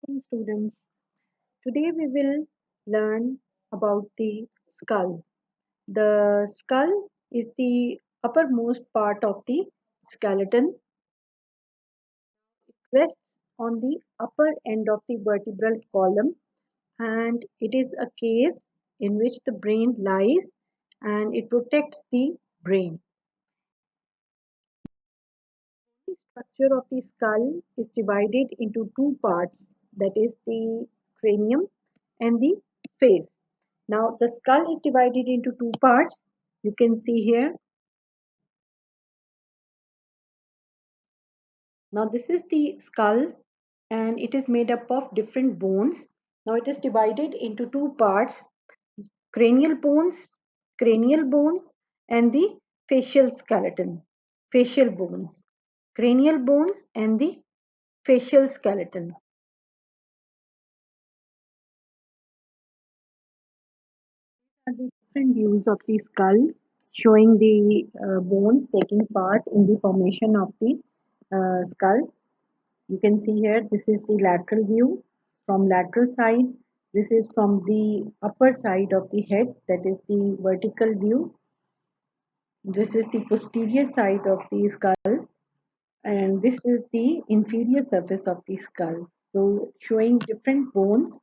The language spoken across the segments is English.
Students. Today we will learn about the skull. The skull is the uppermost part of the skeleton. It rests on the upper end of the vertebral column and it is a case in which the brain lies and it protects the brain. The structure of the skull is divided into two parts, that is the cranium and the face. Now the skull is divided into two parts. You can see here. Now this is the skull and it is made up of different bones. Now it is divided into two parts, cranial bones, cranial bones and the facial skeleton, facial bones, cranial bones and the facial skeleton. Are the different views of the skull showing the bones taking part in the formation of the skull. You can see here this is the lateral view from lateral side. This is from the upper side of the head, that is the vertical view. This is the posterior side of the skull and this is the inferior surface of the skull. So showing different bones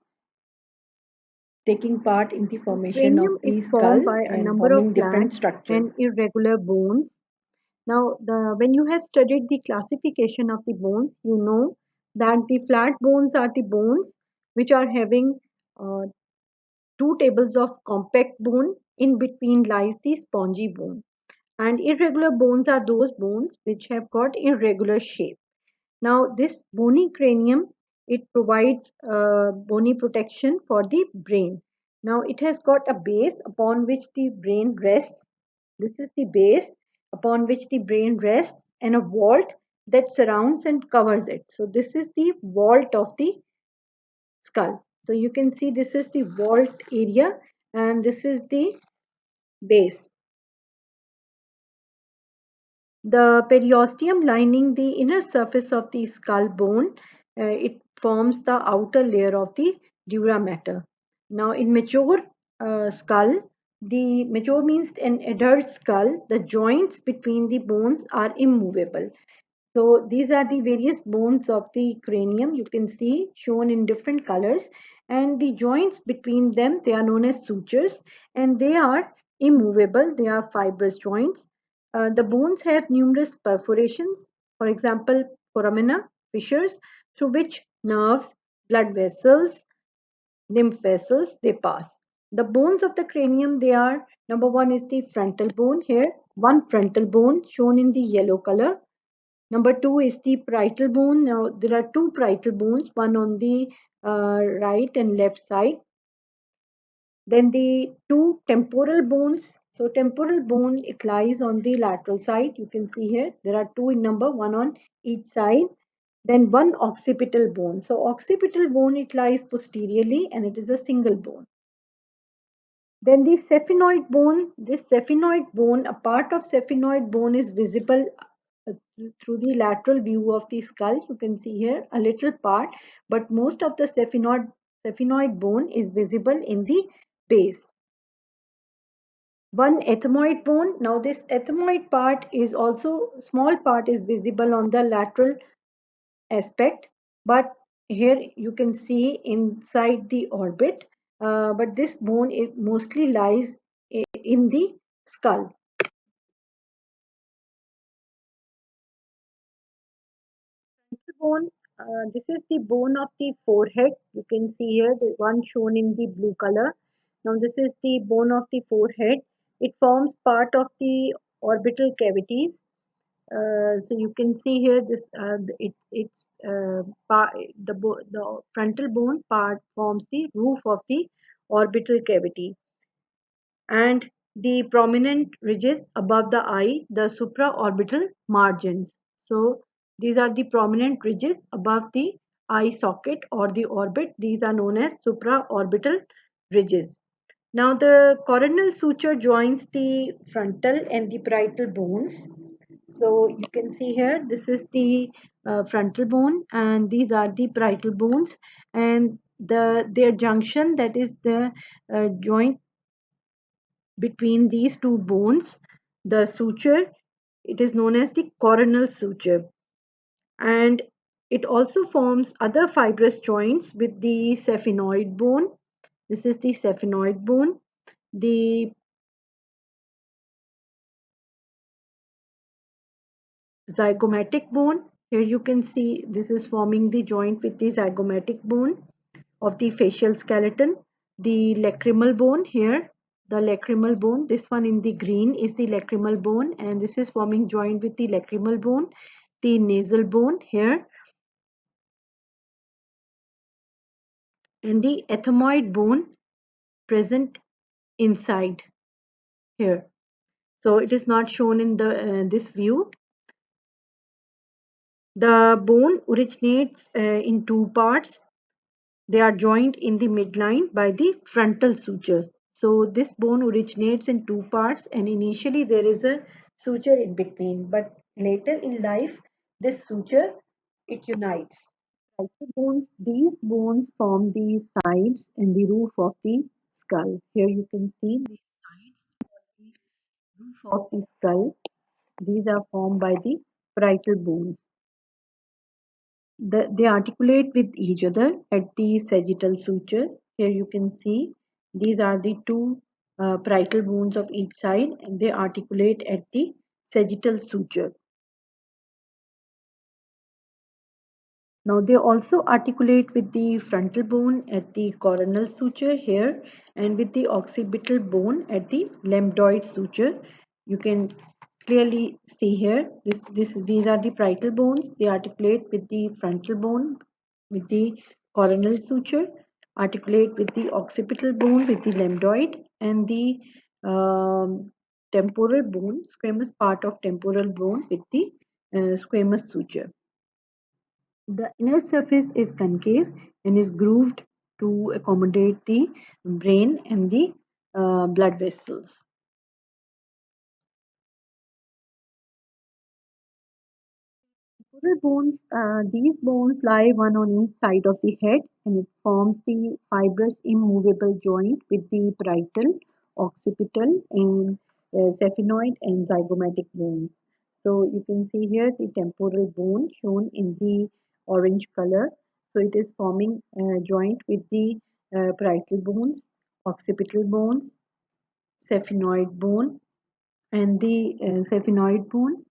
taking part in the formation of Cranium the is formed skull by a and number of forming flat different and structures. irregular bones. Now, when you have studied the classification of the bones, you know that the flat bones are the bones which are having uh, two tables of compact bone. In between lies the spongy bone. And irregular bones are those bones which have got irregular shape. Now, this bony cranium, it provides bony protection for the brain. Now, it has got a base upon which the brain rests. This is the base upon which the brain rests and a vault that surrounds and covers it. So, this is the vault of the skull. So, you can see this is the vault area and this is the base. The periosteum lining the inner surface of the skull bone, it forms the outer layer of the dura mater. Now, in mature skull, the mature means an adult skull, the joints between the bones are immovable. So these are the various bones of the cranium you can see shown in different colors and the joints between them they are known as sutures and they are immovable. They are fibrous joints. The bones have numerous perforations, for example, foramina, fissures through which nerves, blood vessels, lymph vessels they pass. The bones of the cranium they are number one is the frontal bone here, one frontal bone shown in the yellow color. Number two is the parietal bone. Now there are two parietal bones, one on the right and left side. Then the two temporal bones. So temporal bone, it lies on the lateral side. You can see here, there are two in number, one on each side. Then one occipital bone. So occipital bone, it lies posteriorly and it is a single bone. Then the sphenoid bone, this sphenoid bone, a part of sphenoid bone is visible uh, through the lateral view of the skull. You can see here a little part, but most of the sphenoid bone is visible in the base. One ethmoid bone. Now this ethmoid part is also, small part is visible on the lateral aspect, but here you can see inside the orbit, but this bone it mostly lies in the skull. Bone, this is the bone of the forehead. You can see here the one shown in the blue color. Now this is the bone of the forehead. It forms part of the orbital cavities. So you can see here this it's the frontal bone part forms the roof of the orbital cavity and the prominent ridges above the eye, the supraorbital margins. So these are the prominent ridges above the eye socket or the orbit. These are known as supraorbital ridges. Now the coronal suture joins the frontal and the parietal bones. So you can see here, this is the frontal bone, and these are the parietal bones, and their junction, that is the joint between these two bones, the suture, it is known as the coronal suture. And it also forms other fibrous joints with the sphenoid bone. This is the sphenoid bone. The zygomatic bone, here you can see this is forming the joint with the zygomatic bone of the facial skeleton. The lacrimal bone here, the lacrimal bone, this one in the green is the lacrimal bone, and this is forming joint with the lacrimal bone. The nasal bone here, and the ethmoid bone present inside here. So it is not shown in the this view. The bone originates in two parts. They are joined in the midline by the frontal suture. So this bone originates in two parts, and initially there is a suture in between, but later in life this suture, it unites. Bones, these bones form the sides and the roof of the skull. Here you can see the sides and the roof of the skull. These are formed by the parietal bones. They articulate with each other at the sagittal suture. Here you can see these are the two parietal bones of each side, and they articulate at the sagittal suture. Now they also articulate with the frontal bone at the coronal suture here, and with the occipital bone at the lambdoid suture. You can clearly see here these are the parietal bones. They articulate with the frontal bone with the coronal suture, articulate with the occipital bone with the lambdoid, and the temporal bone, squamous part of temporal bone with the squamous suture. The inner surface is concave and is grooved to accommodate the brain and the blood vessels. Temporal bones, these bones lie one on each side of the head, and it forms the fibrous immovable joint with the parietal, occipital, and sphenoid and zygomatic bones. So you can see here the temporal bone shown in the orange color. So it is forming a joint with the parietal bones, occipital bones, sphenoid bone, and the sphenoid bone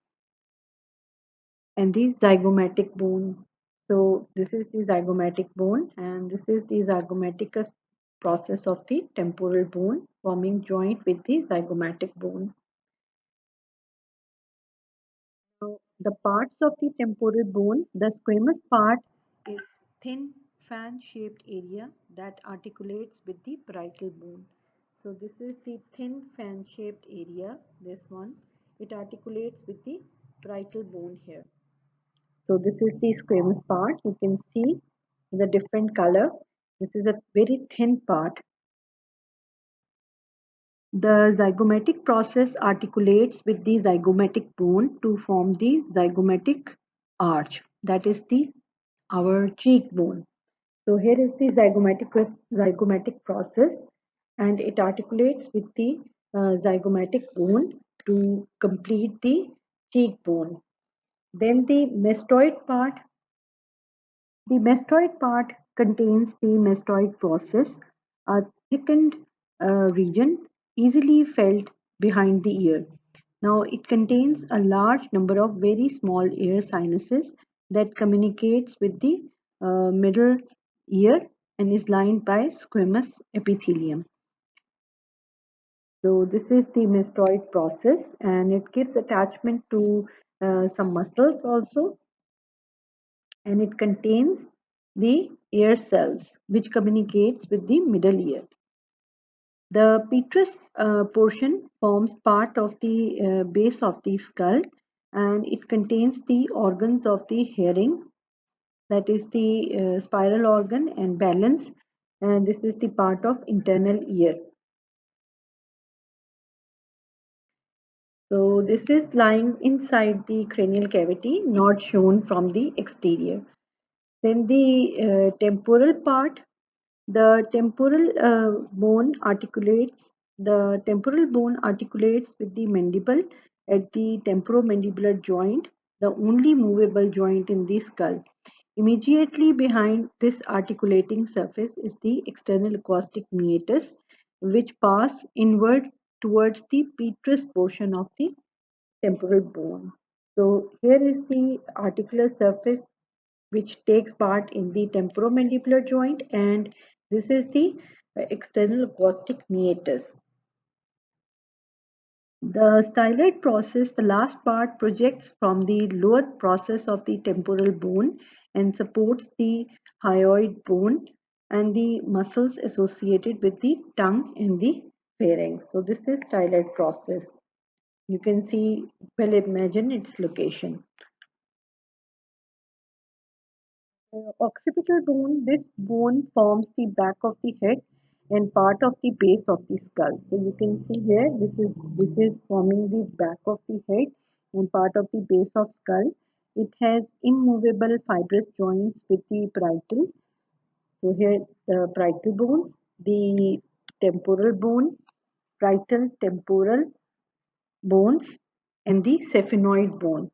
and the zygomatic bone. So this is the zygomatic bone, and this is the zygomatic process of the temporal bone forming joint with the zygomatic bone. Now, the parts of the temporal bone, the squamous part is thin fan-shaped area that articulates with the parietal bone. So this is the thin fan-shaped area, this one. It articulates with the parietal bone here. So this is the squamous part. You can see the different color. This is a very thin part. The zygomatic process articulates with the zygomatic bone to form the zygomatic arch. That is the our cheekbone. So here is the zygomatic process, and it articulates with the zygomatic bone to complete the cheekbone. Then the mastoid part. The mastoid part contains the mastoid process, a thickened region easily felt behind the ear. Now, it contains a large number of very small ear sinuses that communicates with the middle ear and is lined by squamous epithelium. So this is the mastoid process, and it gives attachment to some muscles also, and it contains the ear cells which communicates with the middle ear. The petrous portion forms part of the base of the skull, and it contains the organs of the hearing, that is the spiral organ, and balance, and this is the part of internal ear. So this is lying inside the cranial cavity, not shown from the exterior. Then the temporal part, the temporal bone articulates. The temporal bone articulates with the mandible at the temporomandibular joint, the only movable joint in the skull. Immediately behind this articulating surface is the external acoustic meatus, which pass inward towards the petrous portion of the temporal bone. So here is the articular surface which takes part in the temporomandibular joint, and this is the external acoustic meatus. The styloid process, the last part, projects from the lower process of the temporal bone and supports the hyoid bone and the muscles associated with the tongue and the pharynx. So this is styloid process. You can see, well, imagine its location. Occipital bone, this bone forms the back of the head and part of the base of the skull. So you can see here, this is forming the back of the head and part of the base of skull. It has immovable fibrous joints with the parietal. So here the parietal bones, the temporal bone, parietal temporal bones, and the sphenoid bone.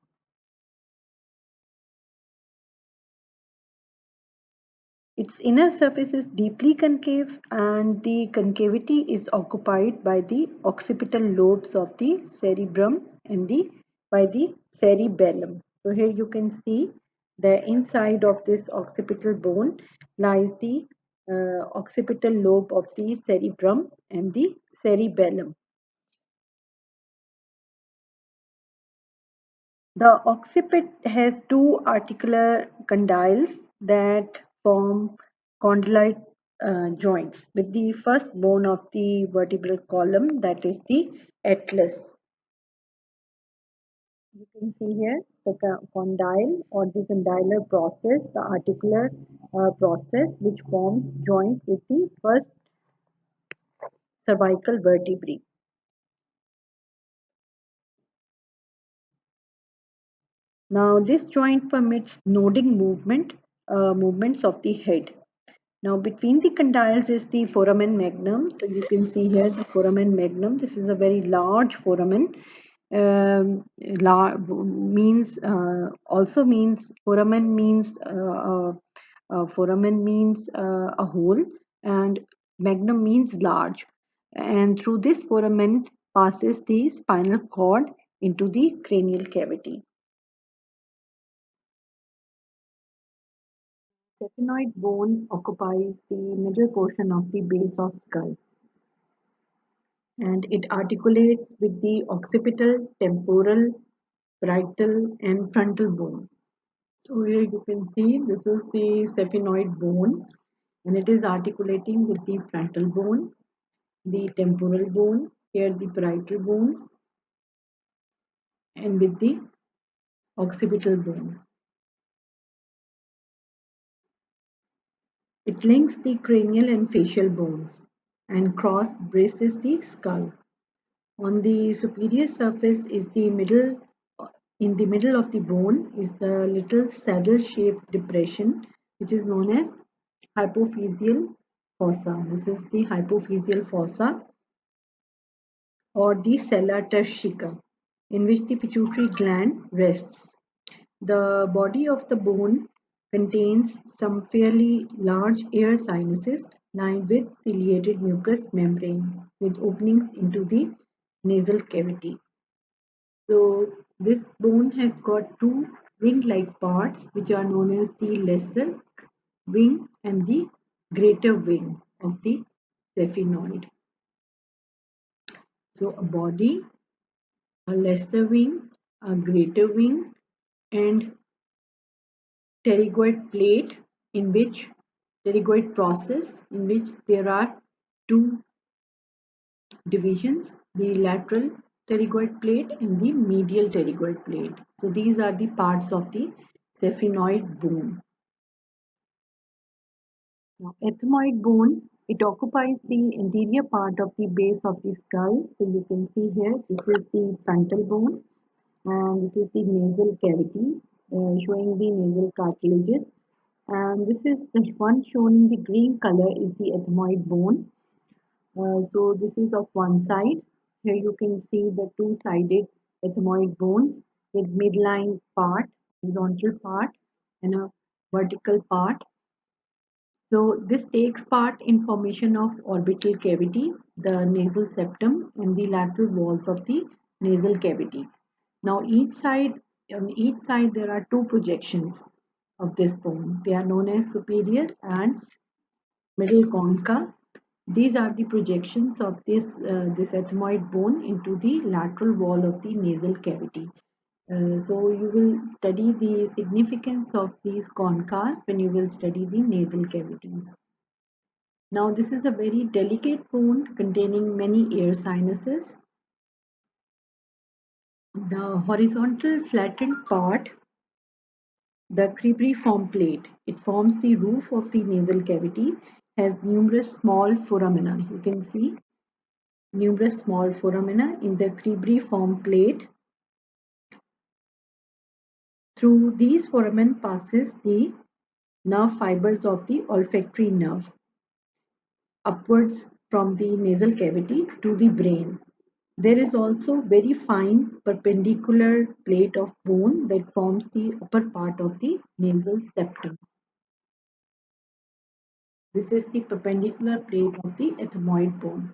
Its inner surface is deeply concave, and the concavity is occupied by the occipital lobes of the cerebrum and by the cerebellum. So here you can see the inside of this occipital bone lies the occipital lobe of the cerebrum and the cerebellum. The occiput has two articular condyles that form condylite joints with the first bone of the vertebral column, that is the atlas. You can see here the condyle or the condylar process, the articular process which forms joint with the first cervical vertebrae. Now this joint permits nodding movements of the head. Now between the condyles is the foramen magnum. So you can see here the foramen magnum. This is a very large foramen. Means also means foramen means a hole, and magnum means large. And through this foramen passes the spinal cord into the cranial cavity. Sphenoid bone occupies the middle portion of the base of skull, and it articulates with the occipital, temporal, parietal and frontal bones. So here you can see this is the sphenoid bone, and it is articulating with the frontal bone, the temporal bone, here the parietal bones, and with the occipital bones. It links the cranial and facial bones and cross braces the skull. On the superior surface is in the middle of the bone is the little saddle-shaped depression, which is known as hypophyseal fossa. This is the hypophyseal fossa or the sella turcica, in which the pituitary gland rests. The body of the bone contains some fairly large air sinuses lined with ciliated mucous membrane with openings into the nasal cavity. So this bone has got two wing-like parts which are known as the lesser wing and the greater wing of the sphenoid. So a body, a lesser wing, a greater wing, and pterygoid plate in which pterygoid process in which there are two divisions, the lateral pterygoid plate and the medial pterygoid plate. So these are the parts of the sphenoid bone. Now, ethmoid bone It occupies the anterior part of the base of the skull. So you can see here, this is the frontal bone and this is the nasal cavity showing the nasal cartilages. And this is the one shown in the green color is the ethmoid bone. So this is of one side. Here you can see the two-sided ethmoid bones with midline part, horizontal part, and a vertical part. So this takes part in formation of orbital cavity, the nasal septum, and the lateral walls of the nasal cavity. Now on each side there are two projections of this bone. They are known as superior and middle concha. These are the projections of this ethmoid bone into the lateral wall of the nasal cavity. So you will study the significance of these concas when you will study the nasal cavities. Now this is a very delicate bone containing many air sinuses. The horizontal flattened part, the cribriform plate, it forms the roof of the nasal cavity, has numerous small foramina. You can see numerous small foramina in the cribriform plate. Through these foramen passes the nerve fibers of the olfactory nerve upwards from the nasal cavity to the brain. There is also very fine perpendicular plate of bone that forms the upper part of the nasal septum. This is the perpendicular plate of the ethmoid bone.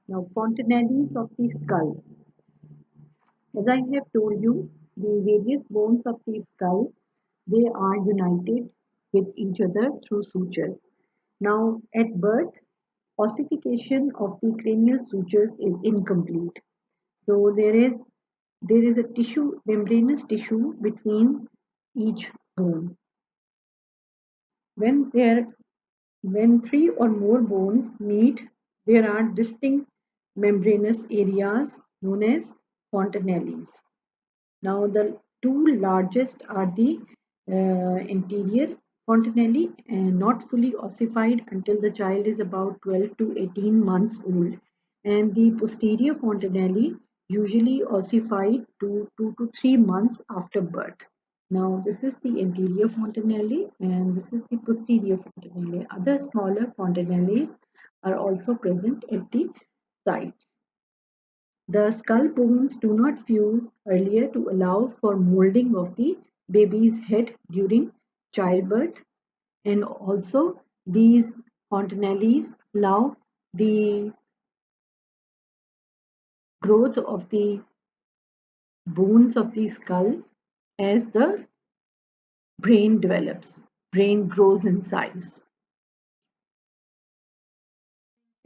Now, fontanelles of the skull. As I have told you, the various bones of the skull, they are united with each other through sutures. Now, at birth, ossification of the cranial sutures is incomplete. So there is a tissue, membranous tissue between each bone. When there when three or more bones meet, there are distinct membranous areas known as fontanelles. Now the two largest are the anterior fontanelle and not fully ossified until the child is about 12 to 18 months old, and the posterior fontanelle usually ossified to 2 to 3 months after birth. Now this is the anterior fontanelle and this is the posterior fontanelle. Other smaller fontanelles are also present at the sides. The skull bones do not fuse earlier to allow for molding of the baby's head during childbirth, and also these fontanelles allow the growth of the bones of the skull as the brain develops, brain grows in size.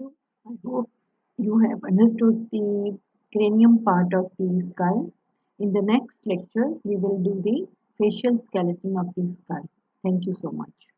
I hope you have understood the cranium part of the skull. In the next lecture, we will do the facial skeleton of the skull. Thank you so much.